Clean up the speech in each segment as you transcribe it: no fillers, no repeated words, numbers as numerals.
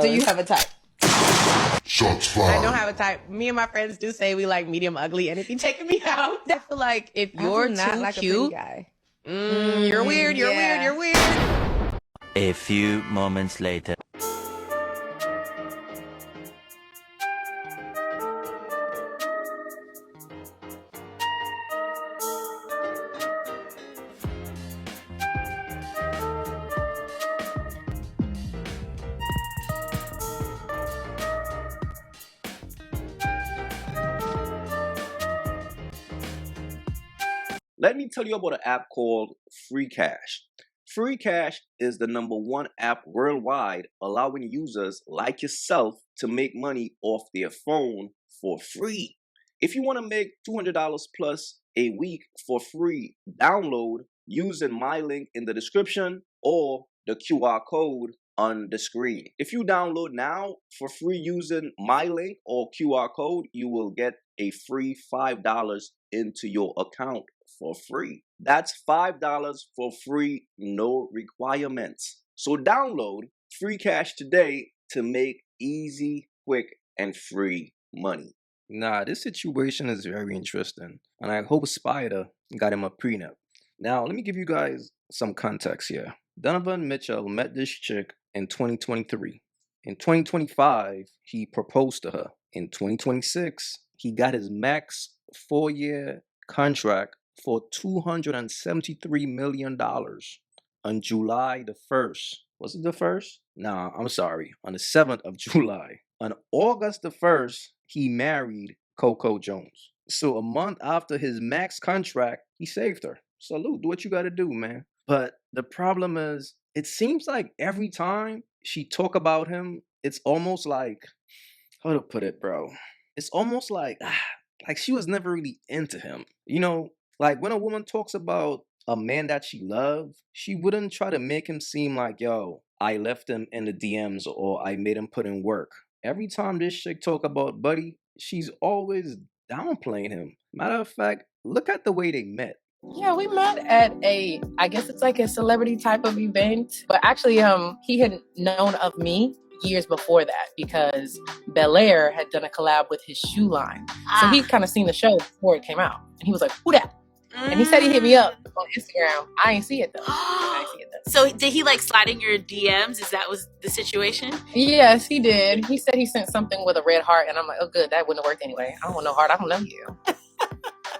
Do you have a type? Shots I fired. don't have a type. Me and my friends do say we like medium ugly, and it be taking me out. I feel like if you're not too like cute, a you're weird, you're weird, you're weird. A few moments later. Let me tell you about an app called Free Cash. Free Cash is the #1 app worldwide allowing users like yourself to make money off their phone for free. If you want to make $200 plus a week for free, download using my link in the description or the QR code on the screen. If you download now for free using my link or QR code, you will get a free $5 into your account for free. That's $5 for free, no requirements. So download Free Cash today to make easy, quick, and free money. Nah, this situation is very interesting, and I hope Spider got him a prenup. Now, let me give you guys some context here. Donovan Mitchell met this chick in 2023. In 2025, he proposed to her. In 2026, he got his max 4-year contract for $273 million on July the 1st. Was it the 1st? Nah, I'm sorry. On the 7th of July. On August the 1st, he married Coco Jones. So a month after his max contract, he saved her. Salute, do what you gotta do, man. But the problem is, it seems like every time she talk about him, it's almost like, how to put it, bro? It's almost like she was never really into him. You know, like when a woman talks about a man that she loved, she wouldn't try to make him seem like, yo, I left him in the DMs or I made him put in work. Every time this chick talk about Buddy, she's always downplaying him. Matter of fact, look at the way they met. Yeah, we met at I guess it's like a celebrity type of event. But actually, he had known of me years before that because Bel Air had done a collab with his shoe line. So he'd kind of seen the show before it came out. And he was like, who that? And he said he hit me up on Instagram. I ain't see it though. So did he like slide in your DMs? Is that was the situation? Yes, he did. He said he sent something with a red heart. And I'm like, oh, good. That wouldn't have worked anyway. I don't want no heart. I don't know you.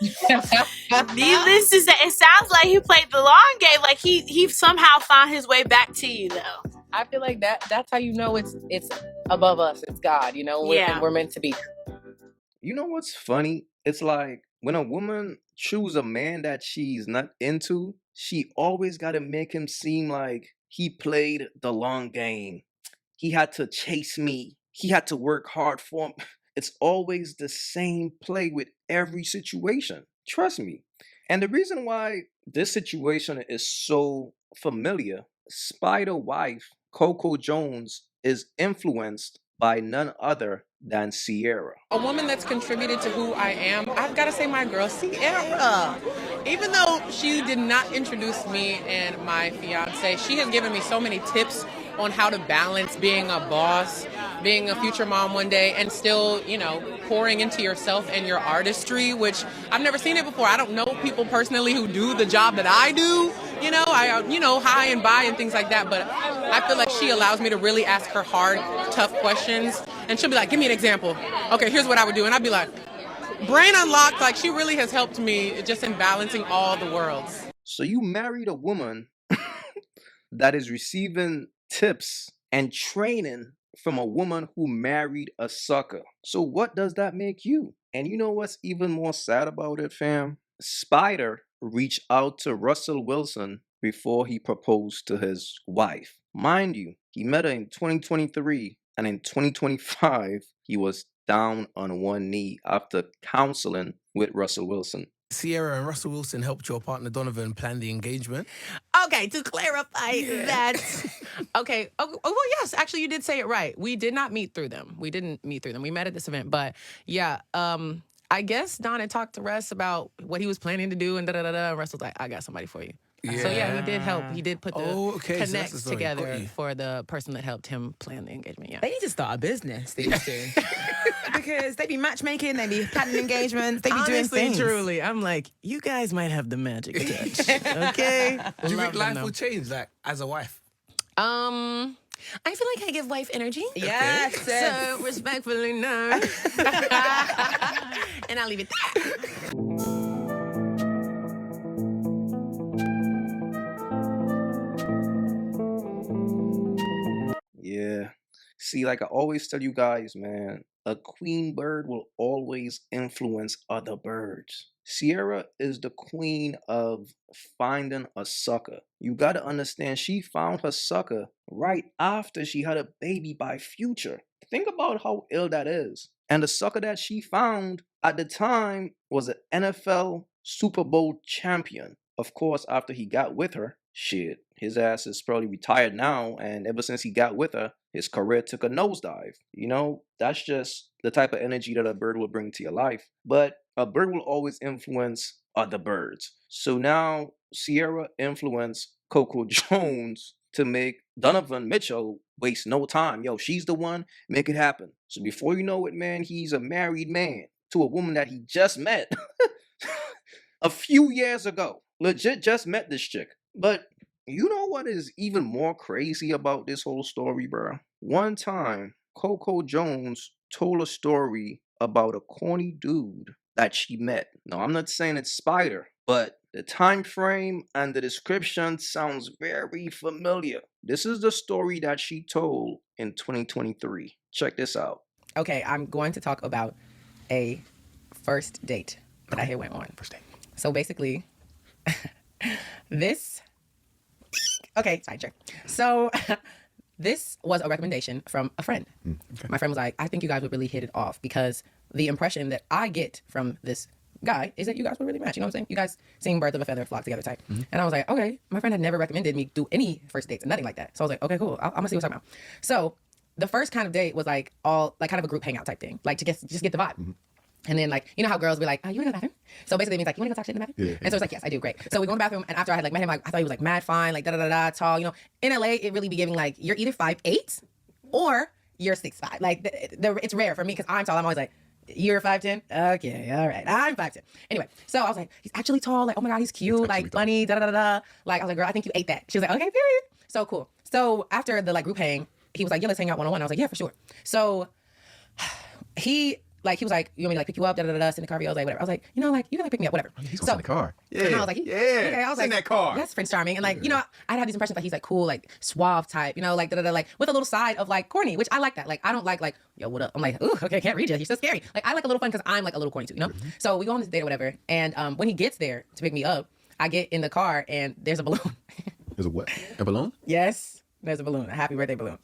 Needless to say, it sounds like he played the long game. Like he somehow found his way back to you, though. I feel like that's how you know it's above us. It's God, you know. We're meant to be. You know what's funny? It's like when a woman choose a man that she's not into, she always got to make him seem like he played the long game. He had to chase me. He had to work hard for me. It's always the same play with every situation. Trust me. And the reason why this situation is so familiar, Spider wife Coco Jones is influenced by none other than Sierra. A woman that's contributed to who I am, I've got to say my girl, Sierra. Even though she did not introduce me and my fiance, she has given me so many tips on how to balance being a boss, being a future mom one day, and still, you know, pouring into yourself and your artistry, which I've never seen it before. I don't know people personally who do the job that I do, you know, high and by and things like that. But I feel like she allows me to really ask her hard, tough questions. And she'll be like, give me an example. Okay, here's what I would do. And I'd be like, brain unlocked. Like, she really has helped me just in balancing all the worlds. So you married a woman that is receiving tips and training from a woman who married a sucker. So what does that make you? And you know what's even more sad about it, fam? Spider reached out to Russell Wilson before he proposed to his wife. Mind you, he met her in 2023, and in 2025, he was down on one knee after counseling with Russell Wilson. Sierra and Russell Wilson helped your partner Donovan plan the engagement. Okay, to clarify that. Okay. Oh, well, yes, actually, you did say it right. We did not meet through them. We didn't meet through them. We met at this event. But yeah, I guess Don had talked to Russ about what he was planning to do and da-da-da-da. And Russ was like, I got somebody for you. So yeah, he did help. He did put the Oh, okay, so that's the connects story. Got together you. for the person that helped him plan the engagement. Yeah. They need to start a business, these two. Because they be matchmaking, they be planning engagements, they be doing Honestly, things. truly, I'm like, you guys might have the magic touch. Okay. Do you Love think them, life though. will change, like, as a wife? I feel like I give wife energy. Yes. So respectfully, no. And I'll leave it there. Yeah. See, like I always tell you guys, man, a queen bird will always influence other birds. Sierra is the queen of finding a sucker. You gotta understand, she found her sucker right after she had a baby by Future. Think about how ill that is. And the sucker that she found at the time was an NFL Super Bowl champion. Of course, after he got with her, shit, his ass is probably retired now, and ever since he got with her, his career took a nosedive. You know, that's just the type of energy that a bird will bring to your life. But a bird will always influence other birds. So now Sierra influenced Coco Jones to make Donovan Mitchell waste no time. Yo, she's the one, make it happen. So before you know it, man, he's a married man to a woman that he just met a few years ago. Legit just met this chick. But you know what is even more crazy about this whole story, bro? One time, Coco Jones told a story about a corny dude that she met. Now, I'm not saying it's Spider, but the time frame and the description sounds very familiar. This is the story that she told in 2023. Check this out. Okay, I'm going to talk about a first date that I had went on. First date. So basically, this. Okay, sidetrack. So this was a recommendation from a friend. My friend was like, I think you guys would really hit it off because the impression that I get from this guy is that you guys would really match. You know what I'm saying? You guys seem birds of a feather flock together type. And I was like, okay. My friend had never recommended me do any first dates and nothing like that. So I was like, okay, cool. I'm gonna see what's talking about. So the first kind of date was like all like kind of a group hangout type thing, like to just get the vibe. And then, like, you know how girls be like, oh, you want to go to the bathroom? So basically it means like, you want to go talk shit in the bathroom? And so it's like, yes, I do. Great. So we go in the bathroom, and after I had like met him, like I thought he was like mad fine, like da-da-da-da, tall. You know, in LA, it really be giving like, you're either 5'8" or you're 6'5". Like, it's rare for me because I'm tall. I'm always like, you're 5'10"? Okay, all right. I'm 5'10". Anyway, so I was like, he's actually tall. Like, oh my God, he's cute. Like, funny, da-da-da-da. Like, I was like, girl, I think you ate that. She was like, okay, period. So cool. So after the like group hang, he was like, yeah, let's hang out one-on-one. I was like, yeah, for sure. So he was like, you want me to like pick you up, da-da-da-da, sit in the car, I was like, whatever. I was like, you know, like, you can like pick me up, whatever. He's gonna sit in the car. Yeah. And I was like, okay. I was sit in like, that car. that's Prince Charming. And like, you know, I'd have these impressions like he's like cool, like suave type, you know, like da-da-da, like with a little side of like corny, which I like that. Like, I don't like, yo, what up? I'm like, ooh, okay, can't read you. You're so scary. Like, I like a little fun because I'm like a little corny too, you know? So we go on this date or whatever. And when he gets there to pick me up, I get in the car and there's a balloon. There's a what? A balloon? Yes, there's a balloon, a happy birthday balloon.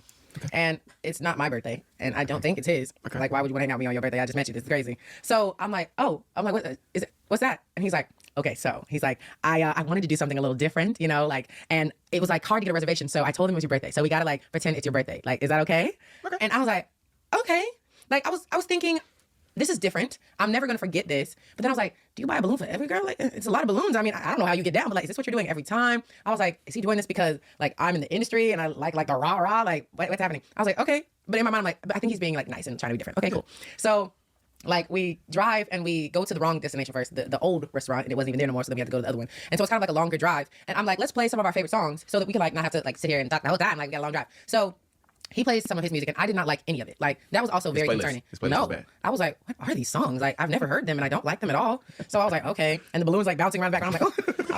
And it's not my birthday, and I don't think it's his. Like, why would you want to hang out with me on your birthday? I just met you. This is crazy. So I'm like, what is it? What's that? And he's like, okay, so he's like, I wanted to do something a little different, you know, like, and it was like hard to get a reservation. So I told him it was your birthday. So we gotta like pretend it's your birthday. Like, is that okay? And I was like, okay. Like, I was thinking, this is different. I'm never gonna forget this. But then I was like, do you buy a balloon for every girl? Like, it's a lot of balloons. I mean, I don't know how you get down, but like, is this what you're doing every time? I was like, is he doing this because like I'm in the industry and I like the rah-rah? Like, what's happening? I was like, okay. But in my mind, I'm like, but I think he's being like nice and trying to be different. Okay, cool. So like we drive and we go to the wrong destination first, the old restaurant, and it wasn't even there no more, so then we had to go to the other one. And so it's kind of like a longer drive. And I'm like, let's play some of our favorite songs so that we can like not have to like sit here and talk the whole time. Like, we got a long drive. So he plays some of his music, and I did not like any of it. Like, that was also very concerning. No, I was like, what are these songs? Like, I've never heard them, and I don't like them at all. So I was like, okay. And the balloon's like bouncing around the back, and I'm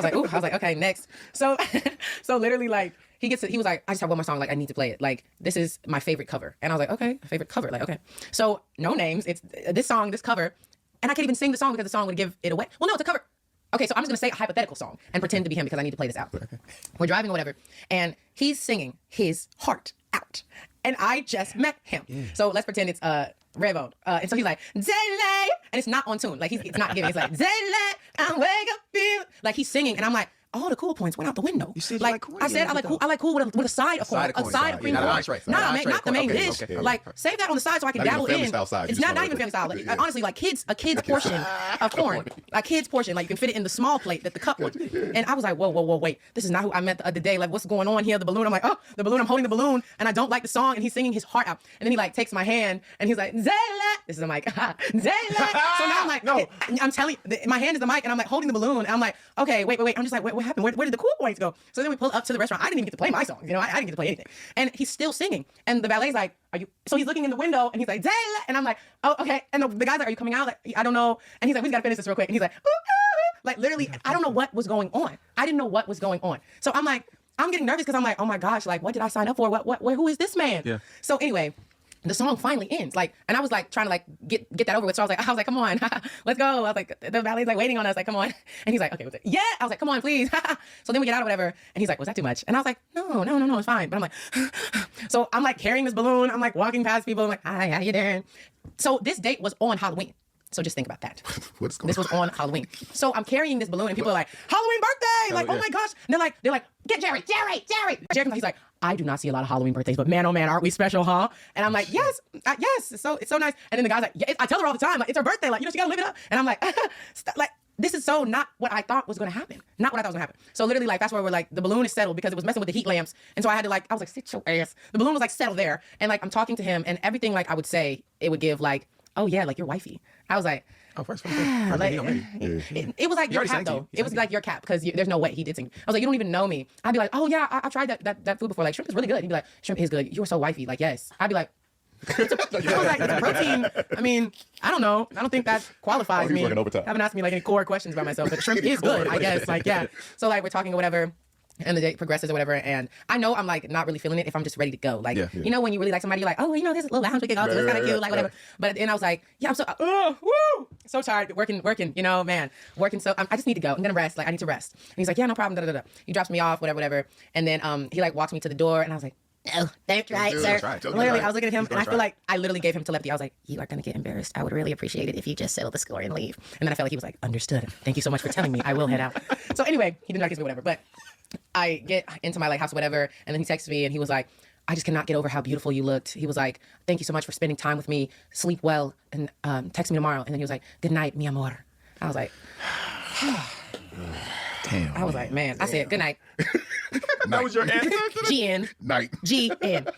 like, oh. I was like, okay, next. So, so literally, like, he was like, I just have one more song. Like, I need to play it. Like, this is my favorite cover. And I was like, okay, favorite cover. Like, okay. So, no names. It's this song, this cover, and I can't even sing the song because the song would give it away. Well, no, it's a cover. Okay, so I'm just gonna say a hypothetical song and pretend to be him because I need to play this out. Okay. We're driving or whatever, and he's singing his heart out. And I just met him. Yeah. So let's pretend it's Revo. And so he's like, Daylight. And it's not on tune. Like, it's not giving. It's like, Daylight, I wake up, feel. Like, he's singing. And I'm like, all the cool points went out the window. You said you like like cool. I said, I like cool with a side of corn, a side of cream corn. Not the main dish. Like save that on the side so I can dabble in. It's not even family style. Like, honestly, like a kid's portion of corn, a kid's portion. Like you can fit it in the small plate, that the cup one. And I was like, whoa, wait, this is not who I met the other day. Like what's going on here? The balloon. I'm like, oh, the balloon. I'm holding the balloon, and I don't like the song, and he's singing his heart out, and then he like takes my hand, and he's like, Zayla. This is a mic. Zayla. So now I'm like, no, I'm telling you, my hand is the mic, and I'm like holding the balloon, and I'm like, okay, wait. I'm just like, what happened? Where did the cool points go? So then we pull up to the restaurant. I didn't even get to play my song. You know, I didn't get to play anything, and he's still singing, and the valet's like, are you? So he's looking in the window, and he's like, Zayla. And I'm like, oh, okay. And the guy's like, are you coming out? Like, I don't know. And he's like, we just gotta finish this real quick. And he's like, ooh. Like literally, I don't know what was going on. I didn't know what was going on. So I'm like, I'm getting nervous because I'm like, oh my gosh, like what did I sign up for? Who is this man? Yeah. So anyway, the song finally ends. Like, and I was like trying to like get that over with. So I was like, come on, let's go. I was like, the valet's like waiting on us. Like, come on. And he's like, okay, what's it? Yeah. I was like, come on, please. So then we get out or whatever. And he's like, was that too much? And I was like, no, it's fine. But I'm like, so I'm like carrying this balloon. I'm like walking past people. I'm like, hi, how you doing? So this date was on Halloween. So just think about that. This was on Halloween. So I'm carrying this balloon and people are like, Halloween birthday! Like, oh my gosh. And they're like, get Jerry. He's like, I do not see a lot of Halloween birthdays, but man, oh man, aren't we special, huh? And I'm like, yes, it's so nice. And then the guy's like, yeah, I tell her all the time, like, it's her birthday, like, you know, she gotta live it up. And I'm like, like, this is so not what I thought was gonna happen. Not what I thought was gonna happen. So literally, like, fast forward, like, the balloon is settled because it was messing with the heat lamps. And so I had to, like, I was like, sit your ass. The balloon was, like, settled there. And, like, I'm talking to him, and everything, like, I would say, it would give, like, oh, yeah, like, you're wifey. I was like, it was like your cap, though. It was like your cap, because there's no way he did sing. I was like, you don't even know me. I'd be like, oh, yeah, I tried that food before. Like, shrimp is really good. He'd be like, shrimp is good. You were so wifey. Like, yes. I'd be like, it's a protein. I mean, I don't know. I don't think that qualifies me. Haven't asked me like any core questions about myself, but shrimp is good, I guess. Like, yeah. So like we're talking or whatever, and the date progresses or whatever, and I know I'm like not really feeling it if I'm just ready to go. Like, you know, when you really like somebody, you're like, oh, you know, there's a little lounge we can go to. It's kind of cute, like whatever. But then I was like, yeah, I'm so tired, working, you know, man, working. So I just need to go. I'm gonna rest. Like I need to rest. And he's like, yeah, no problem. He drops me off, whatever. And then he like walks me to the door, and I was like, no, don't try it, sir. Literally, I was looking at him, and I feel like I literally gave him telepathy. I was like, you are going to get embarrassed. I would really appreciate it if you just settle the score and leave. And then I felt like he was like, understood. Thank you so much for telling me. I will head out. So anyway, he did not kiss me, whatever. But I get into my like house, whatever, and then he texts me, and he was like, I just cannot get over how beautiful you looked. He was like, thank you so much for spending time with me. Sleep well, and text me tomorrow. And then he was like, good night, mi amor. I was like, damn. I was like, man. I said, good night. That was your answer? GN. Night. GN.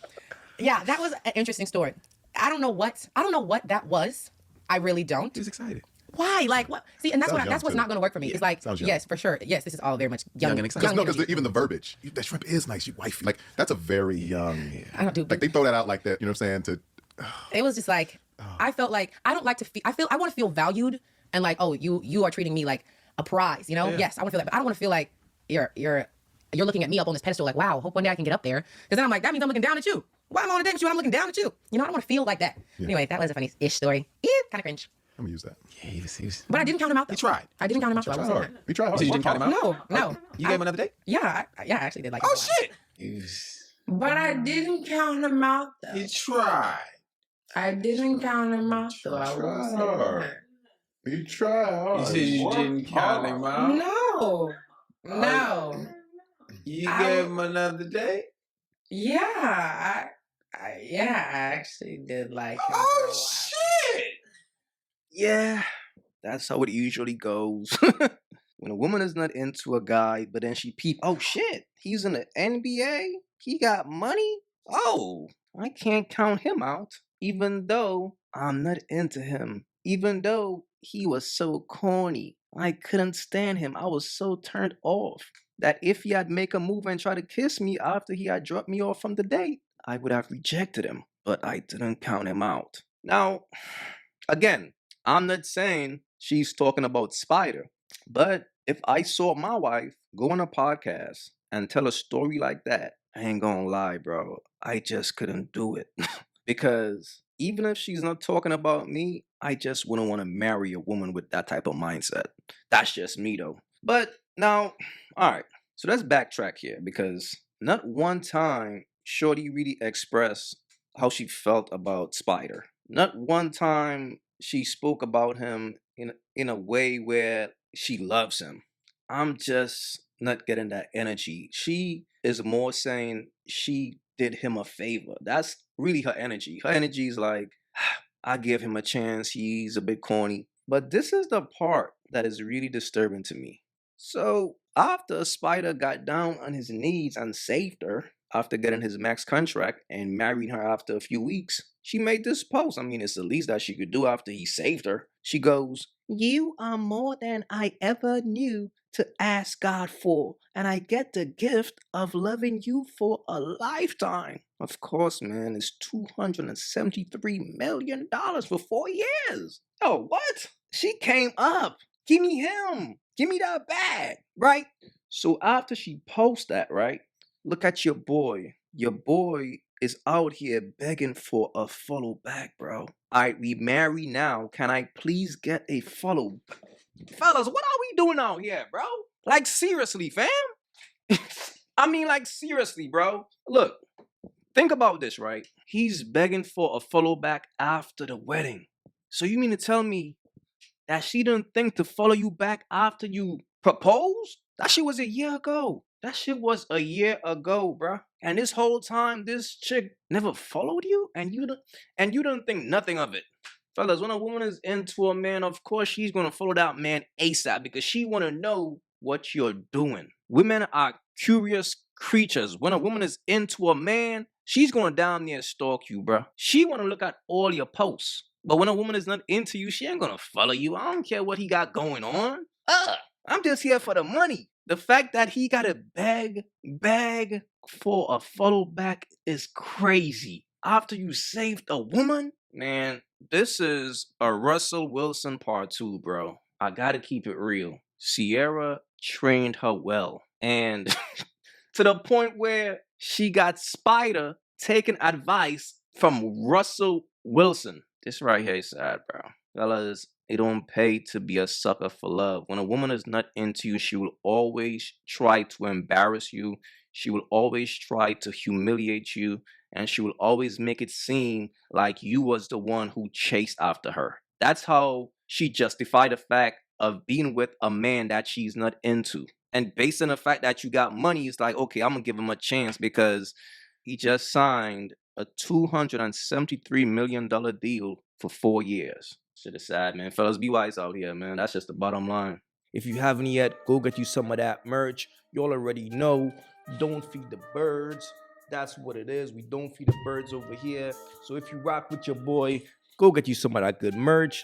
Yeah, that was an interesting story. I don't know what that was. I really don't. He was excited. Why? Like what? See, and that's what's not going to work for me. Yeah. It's like, yes, for sure. Yes, this is all very much young and excited. No, because even the verbiage, that shrimp is nice, you wifey. Like that's a very young. I don't do. Like they throw that out like that. You know what I'm saying? It was just like I felt like I don't like to feel. I want to feel valued and like, oh, you are treating me like a prize. You know? Yeah. Yes, I want to feel that, but I don't want to feel like you're looking at me up on this pedestal. Like, wow, hope one day I can get up there. Because then I'm like, that means I'm looking down at you. Why am I on a date with you? I'm looking down at you. You know, I don't want to feel like that. Yeah. Anyway, that was a funny-ish story. Kind of cringe. I'm gonna use that. Yeah, he was. But I didn't count him out, though. He tried. I didn't count him out, though. He tried hard. He tried hard. So you didn't count him out? No. You gave him another date? Yeah, I actually did like Oh, shit! But I didn't count him out, though. He tried. I didn't count him out, though. I won't say that. You tried hard. You said you didn't count him out? No. You gave him another date? Yeah, I actually did like him. Oh, shit! Yeah, that's how it usually goes. When a woman is not into a guy, but then she oh shit, he's in the NBA? He got money? Oh, I can't count him out, even though I'm not into him. Even though he was so corny. I couldn't stand him. I was so turned off that if he had make a move and try to kiss me after he had dropped me off from the date, I would have rejected him, but I didn't count him out. Now, again, I'm not saying she's talking about Spider, but if I saw my wife go on a podcast and tell a story like that, I ain't gonna lie, bro. I just couldn't do it. Because even if she's not talking about me, I just wouldn't want to marry a woman with that type of mindset. That's just me, though. But now, all right. So let's backtrack here, because not one time Shorty really expressed how she felt about Spider. Not one time she spoke about him in a way where she loves him. I'm just not getting that energy. She is more saying she did him a favor. That's really her energy. Her energy is like, I give him a chance. He's a bit corny. But this is the part that is really disturbing to me. So after Spider got down on his knees and saved her after getting his max contract and married her after a few weeks, she made this post. I mean, it's the least that she could do after he saved her. She goes, "You are more than I ever knew to ask God for, and I get the gift of loving you for a lifetime." Of course, man, it's $273 million for 4 years. Oh, what? She came up. Give me him. Give me that bag, right? So after she posts that, right? Look at your boy. Your boy is out here begging for a follow back, bro. We married now. Can I please get a follow? Fellas, what are we doing out here, bro? Like, seriously, fam? I mean, like, seriously, bro. Look, think about this, right? He's begging for a follow back after the wedding. So you mean to tell me that she didn't think to follow you back after you proposed? That shit was a year ago. That shit was a year ago, bruh. And this whole time, this chick never followed you, and you don't think nothing of it. Fellas, when a woman is into a man, of course she's gonna follow that man ASAP because she wanna know what you're doing. Women are curious creatures. When a woman is into a man, she's gonna down near stalk you, bruh. She wanna look at all your posts. But when a woman is not into you, she ain't gonna follow you. I don't care what he got going on. I'm just here for the money. The fact that he got to beg for a follow back is crazy. After you saved a woman? Man, this is a Russell Wilson part 2, bro. I gotta keep it real. Sierra trained her well. And to the point where she got Spider taking advice from Russell Wilson. This right here is sad, bro. Fellas, it don't pay to be a sucker for love. When a woman is not into you, she will always try to embarrass you. She will always try to humiliate you. And she will always make it seem like you was the one who chased after her. That's how she justified the fact of being with a man that she's not into. And based on the fact that you got money, it's like, okay, I'm going to give him a chance because he just signed a $273 million deal for 4 years. Shit is sad, man. Fellas, be wise out here, man. That's just the bottom line. If you haven't yet, go get you some of that merch. Y'all already know, don't feed the birds. That's what it is. We don't feed the birds over here. So if you rock with your boy, go get you some of that good merch.